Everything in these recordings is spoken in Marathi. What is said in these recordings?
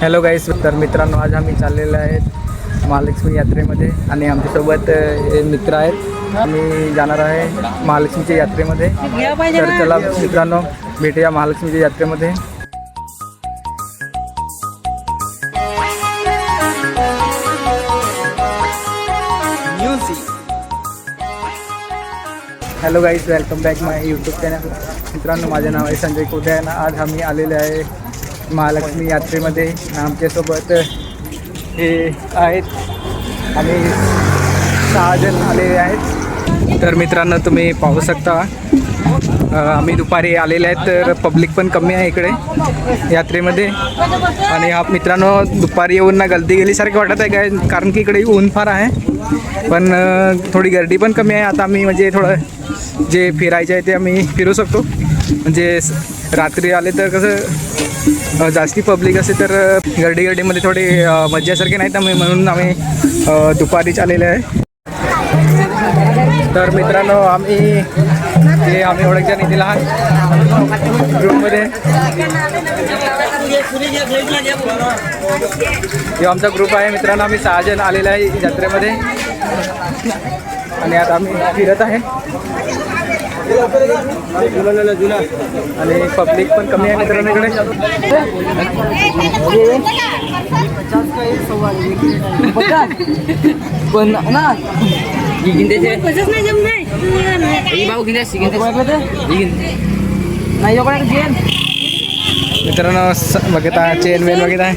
हॅलो गाईस, तर मित्रांनो आज आम्ही चाललेलो आहेत महालक्ष्मी यात्रेमध्ये आणि आमच्यासोबत हे मित्र आहेत. आम्ही जाणार आहे महालक्ष्मीच्या यात्रेमध्ये. तर चला मित्रांनो भेटूया महालक्ष्मीच्या यात्रेमध्ये. हॅलो गाईज, वेलकम बॅक माय यूट्यूब चॅनल. मित्रांनो माझे नाव आहे संजय कोठे. आज आम्ही आलेले आहे महालक्ष्मी यात्रेमध्ये. आमच्यासोबत हे आहेत, आम्ही 6 जण आलेले आहेत. तर मित्रांनो तुम्ही पाहू शकता आम्ही दुपारी आलेले आहेत, तर पब्लिक पण कमी आहे इकडे यात्रेमध्ये. आणि हा मित्रांनो दुपारी येऊन ना गलती गेल्यासारखी वाटत आहे काय, कारण की इकडे ऊन फार आहे पण थोडी गर्दी पण कमी आहे. आता आम्ही म्हणजे थोडं जे फिरायचं आहे ते आम्ही फिरू शकतो. म्हणजे रात्री आले तर कसं जास्ती पब्लिक असे तर गर्दीमध्ये थोडी मज्जासारखी नाही, तर म्हणून आम्ही दुपारीच आलेले आहे. तर मित्रांनो आम्ही ओळखच्या निधी लहान ग्रुपमध्ये आमचा ग्रुप आहे. मित्रांनो आम्ही 6 जण आलेले आहे यात्रेमध्ये आणि आता आम्ही फिरत आहे आणि पब्लिक पण कमी आहे मित्रांनो इकडे. पण ना मित्रांनो बघत आहे चेन वेन बघत आहे.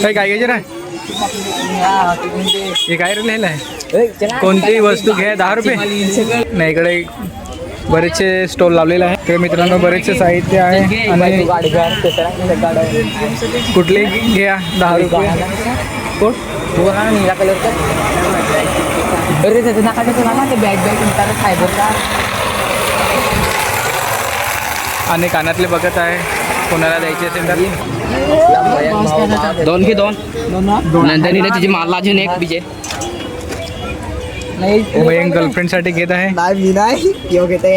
काय घ्यायचे रे, हे काय राहिलेलं आहे? कोणतीही वस्तू घ्या 10 रुपये नाही. इकडे बरेचसे स्टॉल लावलेले आहे. तर मित्रांनो बरेचसे साहित्य आहे आणि कुठले घ्या 10 रुपये. नीला कलरचा अरे त्याचं नाका ना ते बॅग फायबरचा. आणि कानातले बघत आहे, कोणाला द्यायचे असेल तर 2 घे 2 नंतर तिची माल अजून एक बीजे नाही. गर्लफ्रेंडसाठी घेत आहे. मी नाही घेत आहे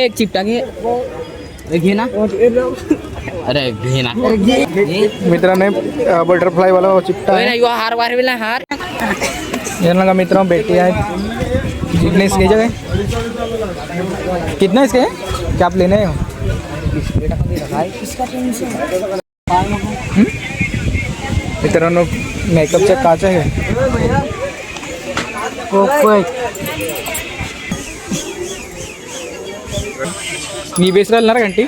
एक चिपटा घे घे ना. अरे घे ना मित्रांनो बटरफ्लाय वाला चिपटा हार वारविला हार का मित्रांनो बेटी आहेत. कितने इसके जगह कितना इसके क्या आप लेने हो? मित्रांनो मेकअपच्या काच आहे. मी बेस राहिल ना घंटी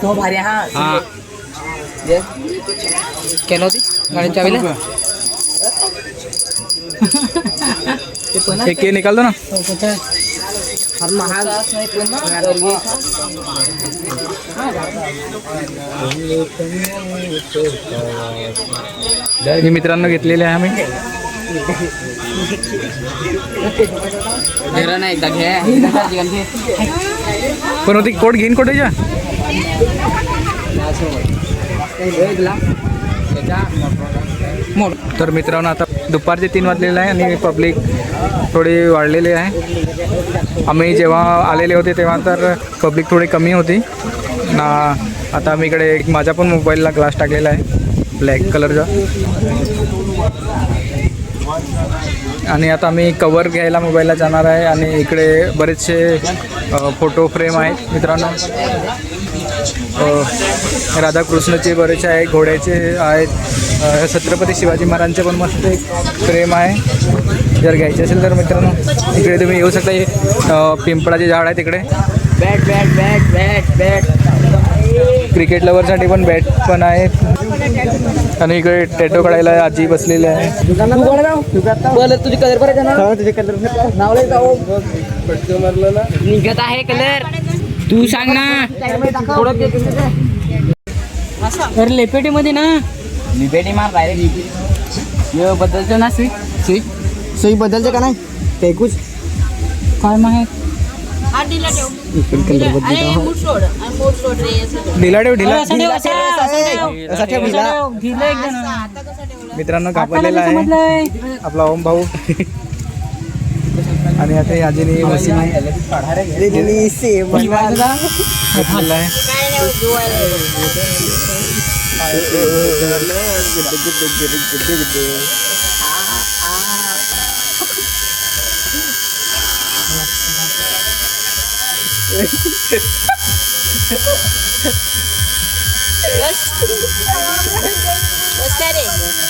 भारी. हा केलं होती गाडी चावीला एक निकाल दो ना. हे मित्रांनो घेतलेले आहे आम्ही. एकदा घे पण होती कोट घेईन कोटायच्या. तर मित्रांनो आता दुपारचे 3 वाजलेले आहे आणि पब्लिक थोडी वाढलेली आहे. आम्ही जेव्हा आलेले होते तेव्हा तर पब्लिक थोडी कमी होती ना. आता आम्ही इकडे माझ्या पण मोबाईलला ग्लास टाकलेला आहे ब्लॅक कलरचा. आणि आता आम्ही कवर घ्यायला मोबाईलला जाणार आहे. आणि इकडे बरेचसे फोटो फ्रेम आहेत मित्रांनो. राधाकृष्णाचे बरेचसे आहे, घोड्याचे आहेत, छत्रपती शिवाजी महाराजांचे पण मस्त एक फ्रेम आहे. जर घ्यायचे असेल तर मित्रांनो इकडे तुम्ही येऊ शकता. हे पिंपळाचे झाड आहे तिकडे. Bat bat bat bat bat cricket लवरसाठी पण बॅट पण आहेत. आणि इकडे टॅटो काढायला आजी बसलेले आहे. तुझी कलर निघत आहे कलर तू सांग ना. अरे लेपेटी मध्ये ना लिपेटी मार डायरेक्ट बदलतो ना. सुई बदलते का नाही फेकूच काय माहित. ढिला मित्रांनो कापलेला आहे आपला ओम भाऊ. आणि आता हे आजीने मशीन घेतलेलं आहे.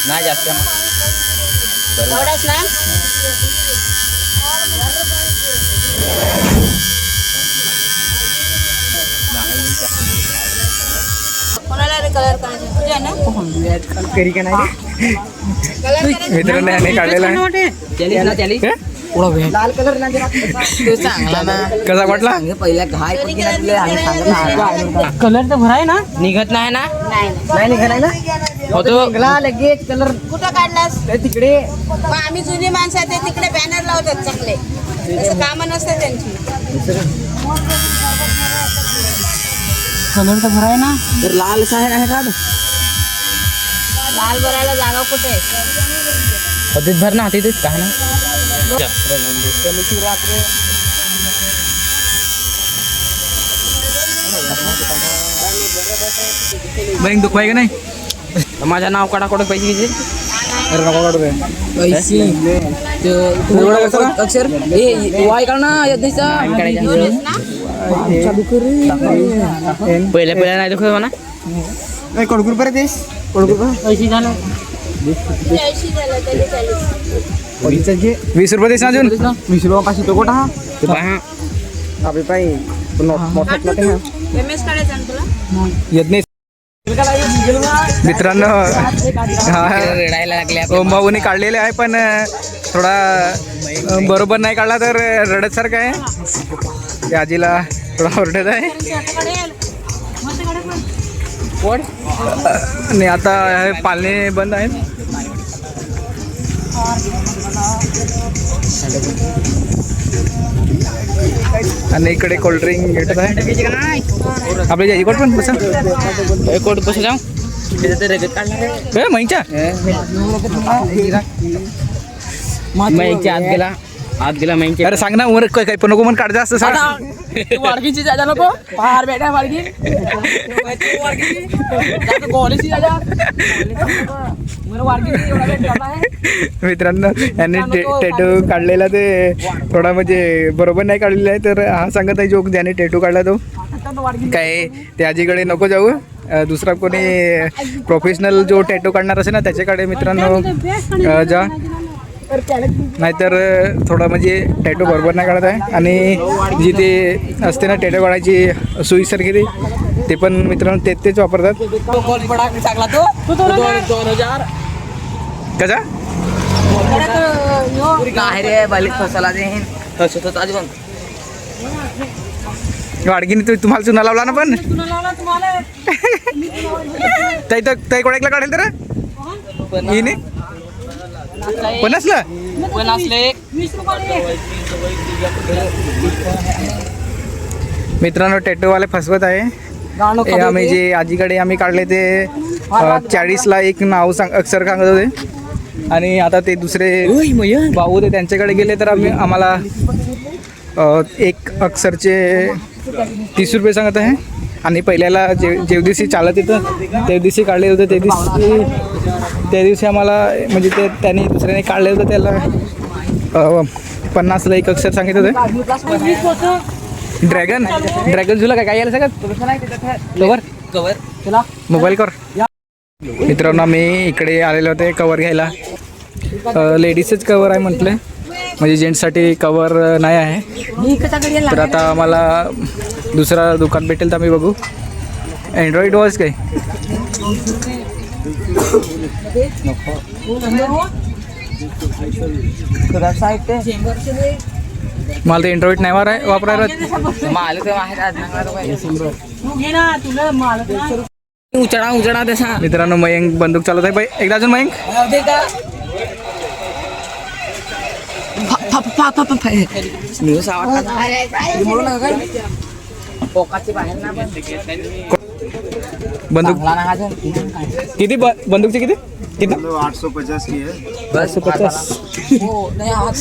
नाही जास्त एवढाच ना कोणाला कलर करायचा तुझ्या ना करी का नाही मित्रांनो याने काढलेला आहे. काय? लाल कलर चांगला ना कसा वाटला? पहिल्या घाय कलर तर भराय ना निघत नाही ना नाही निघत ना होतो लगेच कलर कुठं काढलास तिकडे मग आम्ही जुनी माणसं आहे ते तिकडे बॅनर लावतात चांगले तसं कामं नसतात त्यांची कलर तर भराय ना तर लाल आहे का लाल भरायला जागा कुठे आहे हतीत भर ना हतीतच का ना बहीण दुखवाय का नाही? माझं नाव काढा कोण पैसे घ्यायचे अरे नको काढू रे. पैसे अक्षर वाय काढ ना पहिल्या पहिल्या नाही दुखत म्हणा कोडकुर पर्यंत देश कोडकुर पैसे झालं 80 झालं तरी 40 20 रुपये देश अजून 20 रुपयापाशी तो कोटा ते पहा आपले पाय एमएस काढायचं ना तुला येत नाही. मित्रांनो रडायला लागले भाऊने काढलेले आहे पण थोडा बरोबर नाही काढला तर रडत सारखं आहे. त्या आजीला थोडा ओरडत आहे आणि आता पालणे बंद आहेत. आणि इकडे कोल्ड्रिंक भेटत आहे. आपल्या इकडे पण बसा कोट बस जाऊ माहिच्या आत गेला माहिती अरे सांग ना वर काही पण नको म्हणून काढ जास्त सांग. वाडगीची जाजा नको पहार बेटा वाडगी कॉलेजची जाजा मित्रांनो यांनी टॅटू काढलेला ते थोडा म्हणजे बरोबर नाही काढलेला आहे तर हा सांगत आहे जोक ज्याने टॅटू काढला तो काय ते आजीकडे नको जाऊ. दुसरा कोणी प्रोफेशनल जो टॅटू काढणार असेल ना त्याच्याकडे मित्रांनो जा नाहीतर थोडा म्हणजे टॅटू बरोबर नाही काढत आहे. आणि जी ते असते ना टॅटू काढायची सुईसारखी ते पण मित्रांनो तेच वापरतात. कसा वाडगीने तुम्हाला चुना लावला ना पण ताई कोणाला काढेल तर हिने पण असलं मित्रांनो टॅटूवाले फसवत आहे. आम्ही जे आजीकडे आम्ही काढले ते 40ला एक नाव अक्षर सांगत होते आणि आता ते दुसरे भाऊ होते त्यांच्याकडे गेले तर आम्हाला एक अक्षरचे 30 रुपये सांगत आहे. आणि पहिल्याला जेव दिवशी चालत येतं त्या दिवशी काढले होते त्या दिवशी आम्हाला म्हणजे ते त्यांनी दुसऱ्याने काढले होतं त्याला 50ला एक अक्षर सांगितलं होतं. ड्रॅगन झुला काय यायला सगळं कवर चला मोबाईल कर. मित्रांनो मी इकडे आलेले होते कवर घ्यायला. लेडीजच कवर आहे म्हटलं म्हणजे जेंट्ससाठी कवर नाही आहे. तर आता आम्हाला दुसरा दुकान भेटेल तर आम्ही बघू. अँड्रॉइड वॉच काय मला ते अँड्रॉइड नाही वापरायला उचडा तसा. मित्रांनो मयंक बंदूक चालत आहे. एकदा अजून मयंक बंदूक किती बंदूकचे किती कितना 850 की है। 850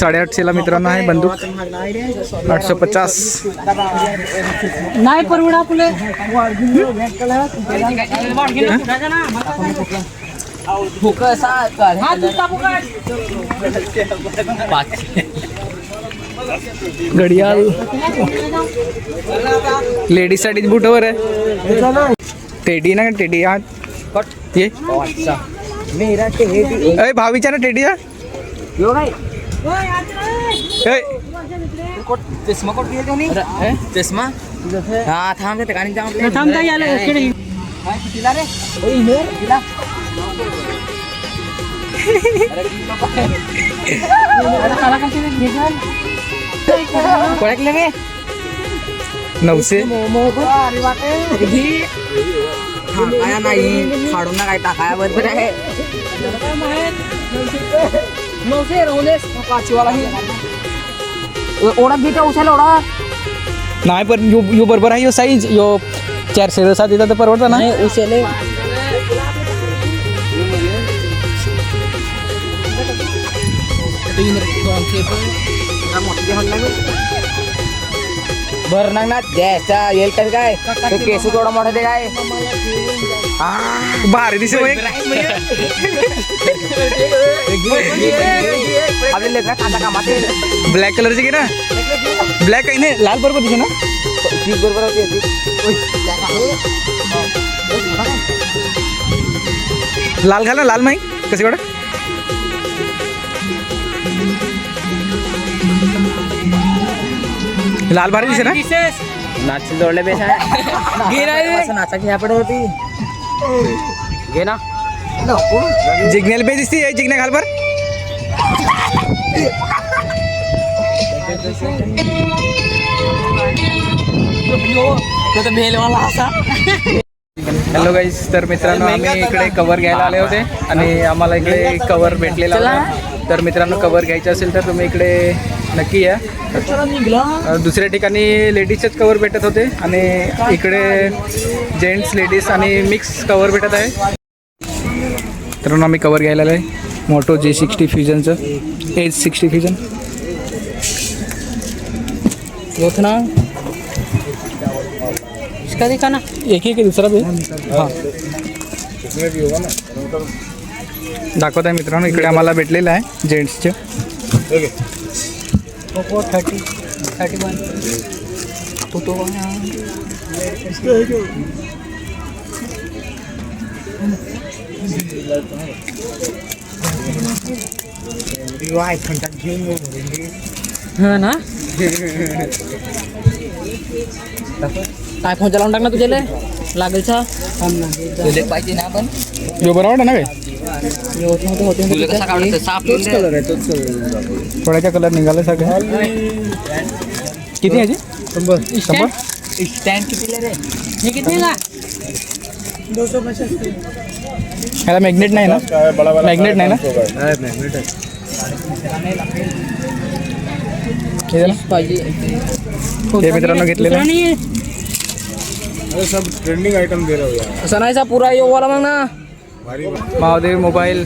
850 मित्रांनो आहे बंदूक 850. नाही परवडा आपले घडियाल लेडीज साठी बुटवर आहे. टेडी ना टेडी हा ये अय भावीच्या ना टेडीचा चष्मा कोट चष्मा हा थांब ठिकाणी थांब काय आलं कोळकले रे 900 काय नाही फाडून ना काय टाकाया बरोबर आहे 900 रोलेस पाचवाला ही ओढा घेता उचल ओढा नाही पण यो बरोबर आहे यो साईज यो 407 देता तर परवडतं ना. उचले भरणार ना द्यायचा येईल तर काय केस थोडा मोठा ते काय भारी दिसे आपले लेकरा काचा कामात ब्लॅक कलरची की ना ब्लॅक काही नाही लाल बरोबर दिसे ना तीच बरोबर होती लाल घाल ना लाल माही कसे कडे लाल भारी दिसे ना नाच जोडले बेस आहे नाचा घ्या पडे होती घे ना जिग्नेल पे दिसती आहे जिग्ने घाल पर तो मेलवाला असा हॅलो गाईज तर मित्रांनो आम्ही इकडे कवर घ्यायला आले होते आणि आम्हाला इकडे कवर भेटलेला होता. तर मित्रांनो कवर घ्यायचं असेल तर तुम्ही इकडे नक्की या. दुसऱ्या ठिकाणी लेडीजचेच कवर भेटत होते आणि इकडे जेंट्स लेडीज आणि मिक्स कवर भेटत आहे. तर आम्ही कवर घ्यायला आलो आहे मोटो J60 फ्युजनचं H60 फ्युजन होत ना इसका देखा ना एक ही की दुसरा भी हां दाखवत आहे मित्रांनो इकडे आम्हाला भेटलेलं आहे जेंट्सचे 31 तो ना काय फोन चलावून टाक ना तुझ्याला लागेल तुझे पाहिजे ना आपण जो बरोबर आहे ना काय थोड्याच्या कलर निघाला सगळं किती याची 100 स्टँड किती रे हे किती का 250 ह्याला मॅग्नेट नाही ना मॅग्नेट नाही ना हे मित्रांनो घेतलेलं सब ट्रेंडिंग आइटम दे रहा हूँ यार. असं नाही सा पुरा येऊ वाला मग ना महादेव मोबाईल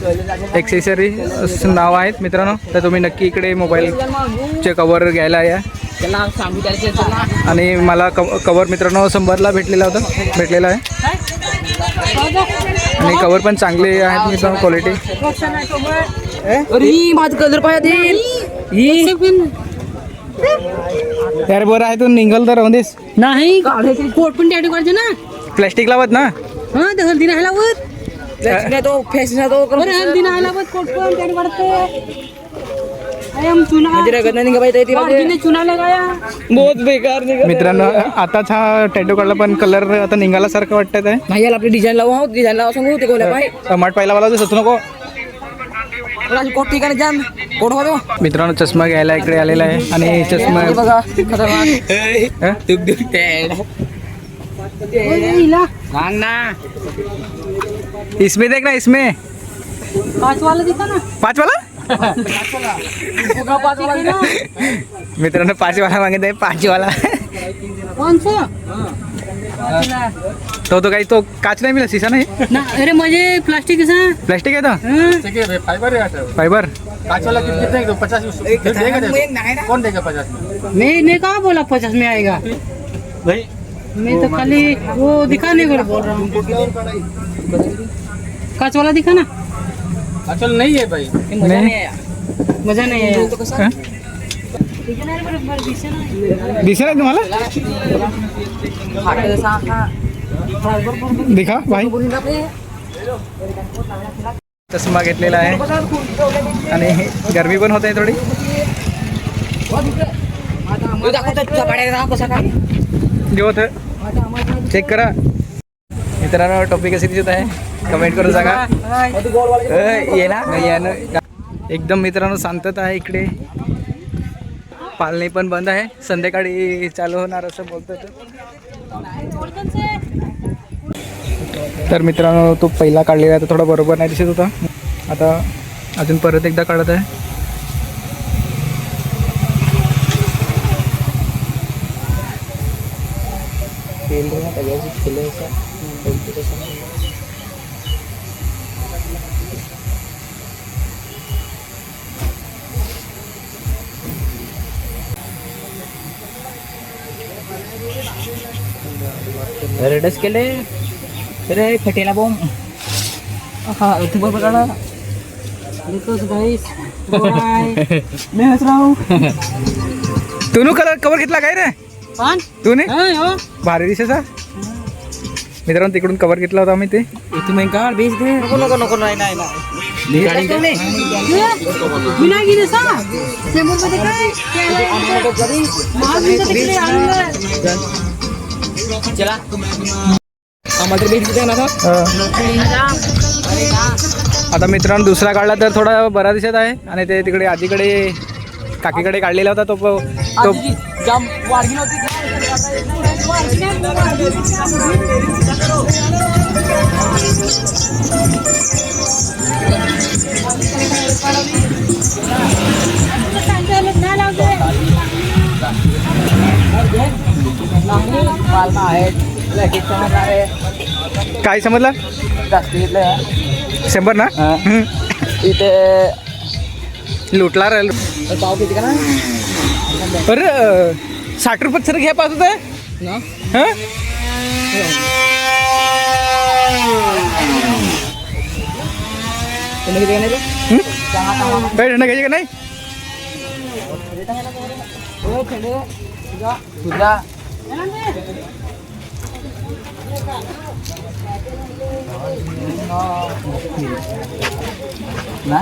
एक्सेसरी असं नाव आहेत मित्रांनो. तर तुम्ही नक्की इकडे मोबाईलचे कवर घ्यायला या. त्याला सांगू त्याला आणि मला कवर मित्रांनो 100ला भेटलेला आहे आणि कवर पण चांगले आहेत मित्रांनो क्वालिटी. अरे माझं कलर पाहिजे यार बरं आहे तू निघल तर राहून देस नाही कोट पण टॅटू काढते ना प्लॅस्टिक लावत ना हा ते हल्दी नाही लावत तो फॅशन तो हल्दी नाही लावत कोट पण टॅटू काढते बहुत बेकार मित्रांनो आताच हा टॅटू काढला पण कलर आता निघाला सारखं वाटत आहे. नाही आपली डिझाईन लावू डिझाईन लावा सांगू ते गोल्या पाय टमाट पहिला वाला सचू नको. कोट ठिकाणी जाम कोट होतो मित्रांनो चष्मा घ्यायला इकडे आलेला आहे आणि चष्मा बघा खतरनाक सांग ना इसमें देख ना इसमें 5 वाला दिखा ना 5 वाला मित्रांनो 5 वाला मागित आहे 5 वाला तो काही तो काच नाही मिळाला शीशा नाही ना अरे म्हणजे प्लास्टिक कसं प्लास्टिक आहे तो हाँ? फाइबर है फाइबर कांच वाला कितने का 50 देगा देखो कौन देगा 50 में मैं कहाँ बोला 50 में आएगा भाई मैं तो खाली वो दिखाने को बोल रहा हूँ कांच वाला दिखा ना कांच वाला नहीं है भाई मजा नहीं आया मजा नहीं आया हा? दिसेल आहे तुम्हाला दिखा भाई चष्मा घेतलेला आहे आणि गरमी पण होत आहे थोडी घेऊत चेक करा मित्रांनो टोपी कशी दिसत आहे कमेंट करून सांगा ये ना यानं एकदम मित्रांनो शांतता आहे इकडे पालणी पण बंद आहे संध्याकाळी चालू होणार असं बोलतात तर मित्रांनो तो पहिला काढलेला तर थोडा बरोबर नाही दिसत होता आता अजून परत एकदा काढत आहे रेडच केले अरे फटेला बॉम्ब हा तू बघा ना देखो गाइस मैं हंस रहा हूँ तू कलर कवर घेतला काय रे कौन तू ने हाँ यो भारी दिसायचा मित्रांनो तिकडून कवर घेतला होता आम्ही ते तुम्हें कार बेच दे नको नाही बिना गिरे सा सेमोर मध्ये काय महावीर तिकडे आणलं चला आम्हाला बेच दे ना आता मित्रांनो दुसरा काढला तर थोडा बरा दिसत आहे आणि ते तिकडे आजीकडे काकीकडे काढलेला होता तो जाम वारगी नव्हती काय समजलं 100 ना इथे लुटला रे पाव किती का ना अरे 60 रुपये सर घ्या पाहत होतं हां तुम्ही किती घेणार काय धंदा घ्यायचे का नाही तुझा ना